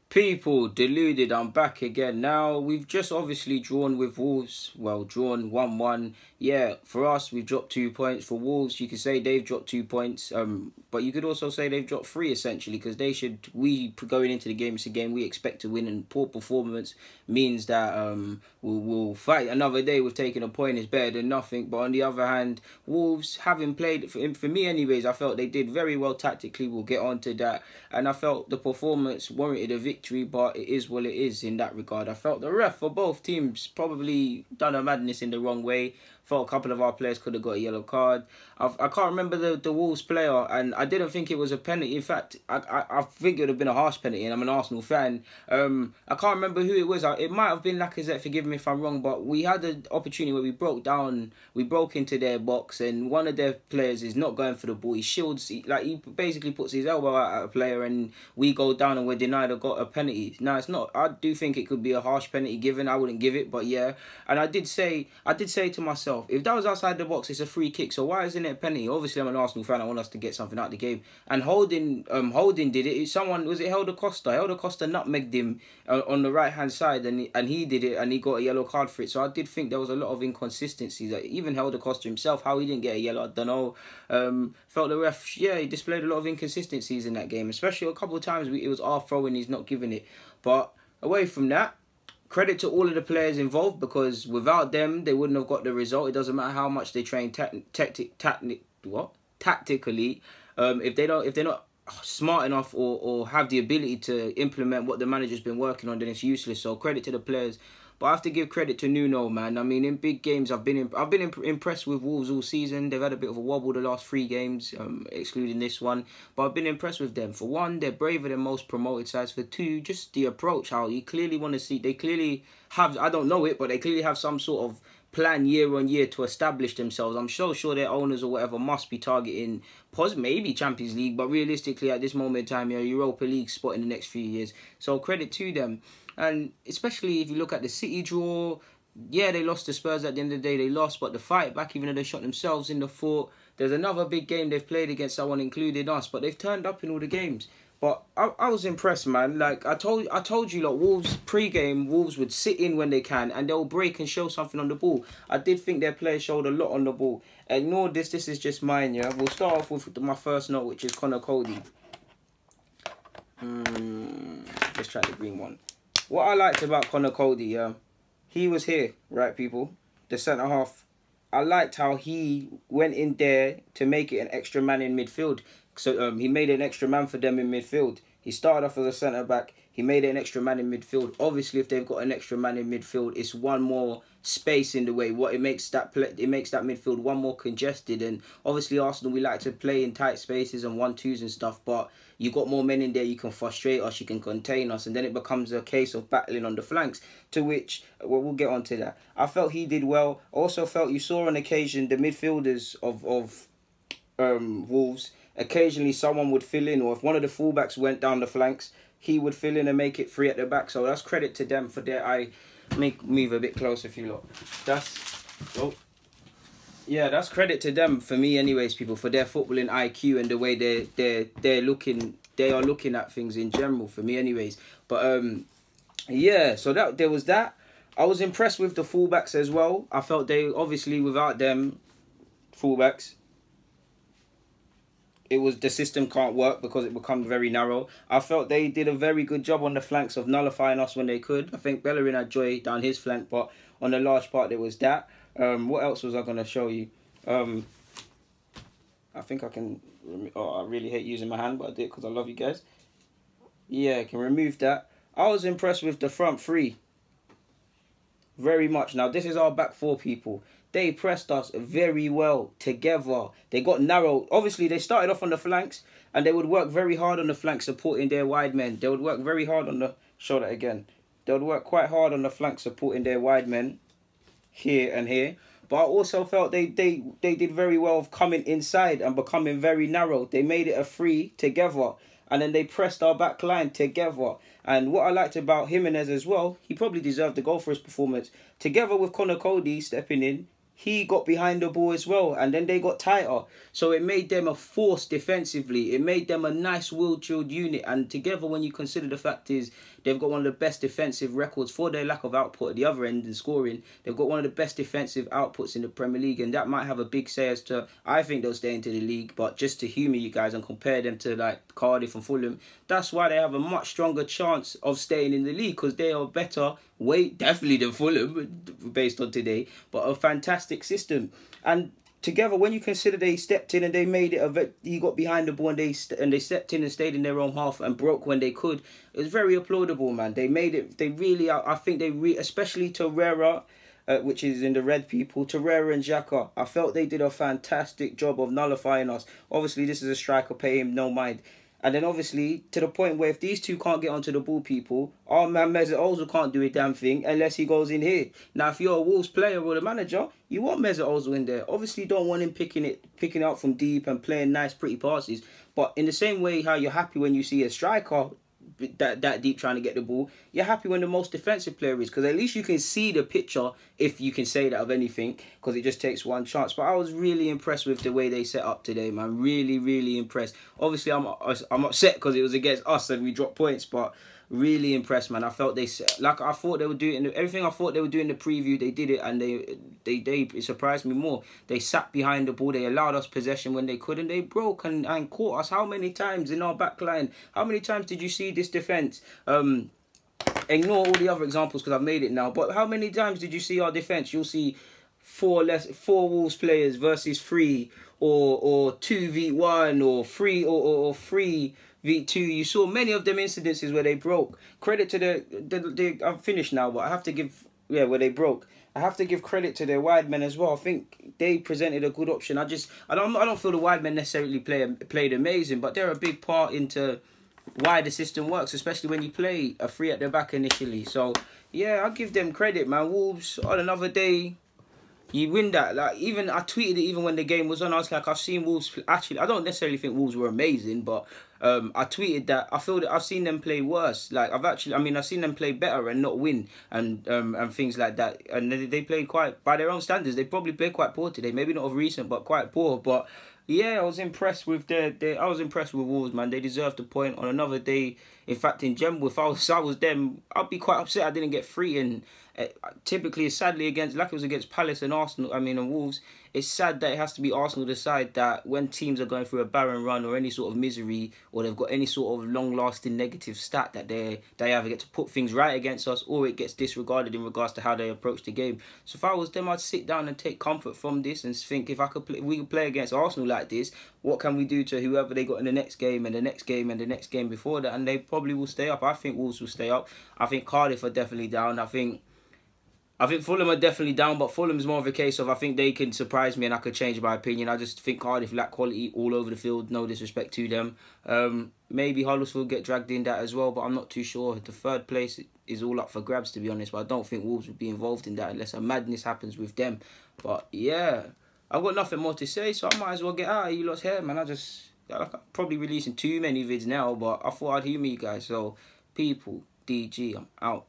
People deluded, I'm back again. Now, we've just obviously drawn with Wolves. Well, drawn 1-1. Yeah, for us, we've dropped 2 points. For Wolves, you could say they've dropped 2 points. But you could also say they've dropped three, essentially, because going into the game, it's a game we expect to win, and poor performance means that we'll fight another day with taking a point is better than nothing. But on the other hand, Wolves, having played, for me anyways, I felt they did very well tactically. We'll get on to that. And I felt the performance warranted a victory, but it is what it is in that regard. I felt the ref for both teams probably done a madness in the wrong way. Felt a couple of our players could have got a yellow card. I can't remember the Wolves player, and I didn't think it was a penalty. In fact, I think it would have been a harsh penalty, and I'm an Arsenal fan. I can't remember who it was. It might have been Lacazette, forgive me if I'm wrong, but we had an opportunity where we broke into their box, and one of their players is not going for the ball. He basically puts his elbow out at a player, and we go down and we're denied a penalty. Now, it's not. I do think it could be a harsh penalty given. I wouldn't give it, but yeah. And I did say to myself, if that was outside the box, it's a free kick. So why isn't it a penalty? Obviously, I'm an Arsenal fan. I want us to get something out of the game. And Holding did it. Was it Helder Costa? Helder Costa nutmegged him on the right hand side, and he did it, and he got a yellow card for it. So I did think there was a lot of inconsistencies. Even Helder Costa himself, how he didn't get a yellow, I don't know. Felt the ref, he displayed a lot of inconsistencies in that game, especially a couple of times it was our throw and he's not giving it. But away from that, credit to all of the players involved, because without them, they wouldn't have got the result. It doesn't matter how much they train tactically. If they're not smart enough or have the ability to implement what the manager's been working on, then it's useless. So credit to the players. But I have to give credit to Nuno, man. I mean, in big games, I've been impressed with Wolves all season. They've had a bit of a wobble the last 3 games, excluding this one. But I've been impressed with them. For one, they're braver than most promoted sides. For two, just the approach, how you clearly want to see. They clearly have, I don't know it, but they clearly have some sort of plan year on year to establish themselves. I'm so sure their owners or whatever must be targeting maybe Champions League, but realistically at this moment in time, Europa League spot in the next few years. So credit to them. And especially if you look at the City draw, they lost to Spurs at the end of the day. They lost, but the fight back, even though they shot themselves in the foot. There's another big game they've played against someone, including us, but they've turned up in all the games. But I was impressed, man. Like I told you, like Wolves pre-game, Wolves would sit in when they can, and they'll break and show something on the ball. I did think their players showed a lot on the ball. Ignore this. This is just mine. Yeah, we'll start off with my first note, which is Conor Cody. Let's try the green one. What I liked about Conor Cody, he was here, right, people? The centre half. I liked how he went in there to make it an extra man in midfield. So he made an extra man for them in midfield. He started off as a centre back. He made it an extra man in midfield. Obviously, if they've got an extra man in midfield, it's one more space in the way. It makes that midfield one more congested. And obviously, Arsenal, we like to play in tight spaces and 1-2s and stuff. But you got more men in there. You can frustrate us. You can contain us, and then it becomes a case of battling on the flanks. To which we'll get on to that. I felt he did well. Also felt you saw on occasion the midfielders of Wolves. Occasionally, someone would fill in, or if one of the fullbacks went down the flanks, he would fill in and make it free at the back. So that's credit to them for their. Move a bit closer if you look. That's credit to them for me, anyways, people, for their footballing IQ and the way they're looking. They are looking at things in general for me, anyways. But so that there was that. I was impressed with the fullbacks as well. I felt they obviously without them fullbacks, the system can't work because it becomes very narrow. I felt they did a very good job on the flanks of nullifying us when they could. I think Bellerin had joy down his flank, but on the large part there was that. What else was I going to show you? I think I can. I really hate using my hand, but I did because I love you guys. Yeah, I can remove that. I was impressed with the front three. Very much. Now, this is our back four, people. They pressed us very well together. They got narrow. Obviously, they started off on the flanks, and they would work very hard on the flanks, supporting their wide men. They would work very hard on the... Show that again. They would work quite hard on the flanks, supporting their wide men here and here. But I also felt they did very well of coming inside and becoming very narrow. They made it a free together. And then they pressed our back line together. And what I liked about Jimenez as well, he probably deserved the goal for his performance. Together with Conor Cody stepping in, he got behind the ball as well, and then they got tighter. So it made them a force defensively. It made them a nice will-drilled unit. And together, when you consider the fact is they've got one of the best defensive records for their lack of output at the other end in scoring. They've got one of the best defensive outputs in the Premier League, and that might have a big say as to I think they'll stay into the league. But just to humour you guys and compare them to like Cardiff and Fulham, that's why they have a much stronger chance of staying in the league, because they are better, way definitely than Fulham based on today, but a fantastic system. And together, when you consider they stepped in and they made it, he got behind the ball and they stepped in and stayed in their own half and broke when they could. It was very applaudable, man. They made it. They really, I think especially Torreira, which is in the red people, Torreira and Xhaka, I felt they did a fantastic job of nullifying us. Obviously, this is a striker, pay him no mind. And then obviously, to the point where if these two can't get onto the ball, people, our man Mesut Ozil can't do a damn thing unless he goes in here. Now, if you're a Wolves player or the manager, you want Mesut Ozil in there. Obviously, you don't want him picking it out from deep and playing nice, pretty passes. But in the same way how you're happy when you see a striker that deep trying to get the ball, you're happy when the most defensive player is, because at least you can see the picture, if you can say that of anything, because it just takes one chance. But I was really impressed with the way they set up today, man. Really, really impressed. Obviously, I'm upset because it was against us and we dropped points, but really impressed, man. I felt I thought they would do it. Everything I thought they would do in the preview, they did it, and they it surprised me more. They sat behind the ball. They allowed us possession when they could, and they broke and caught us. How many times in our back line? How many times did you see this defense? Ignore all the other examples because I've made it now. But how many times did you see our defense? You'll see four Wolves players versus 3, or 2v1, or 3 or 3v2. You saw many of them incidences where they broke. Credit to the I'm finished now, but I have to give where they broke. I have to give credit to their wide men as well. I think they presented a good option. I don't feel the wide men necessarily played amazing, but they're a big part into why the system works, especially when you play a 3 at the back initially. So yeah, I'll give them credit, man. Wolves on another day, you win that. Like, even I tweeted it even when the game was on. I was like, I've seen Wolves. Actually, I don't necessarily think Wolves were amazing, but I tweeted that I feel that I've seen them play worse. Like I've seen them play better and not win, and things like that. And they played quite, by their own standards, they probably played quite poor today. Maybe not of recent, but quite poor. But yeah, I was impressed with I was impressed with Wolves, man. They deserved a point on another day. In fact, in general, if I was them, I'd be quite upset I didn't get 3. And typically, sadly, like it was against Palace and Arsenal, and Wolves, it's sad that it has to be Arsenal decide that when teams are going through a barren run or any sort of misery, or they've got any sort of long-lasting negative stat, that they either get to put things right against us or it gets disregarded in regards to how they approach the game. So if I was them, I'd sit down and take comfort from this and think, if we could play against Arsenal like this, what can we do to whoever they got in the next game and the next game and the next game before that? And they probably will stay up. I think Wolves will stay up. I think Cardiff are definitely down. I think Fulham are definitely down, but Fulham's more of a case of I think they can surprise me and I could change my opinion. I just think Cardiff lack quality all over the field. No disrespect to them. Maybe Huddersfield get dragged in that as well, but I'm not too sure. The 3rd place is all up for grabs, to be honest, but I don't think Wolves would be involved in that unless a madness happens with them. But yeah, I've got nothing more to say, so I might as well get out of you lot's hair, man. I'm probably releasing too many vids now, but I thought I'd humour you guys. So, people, DG, I'm out.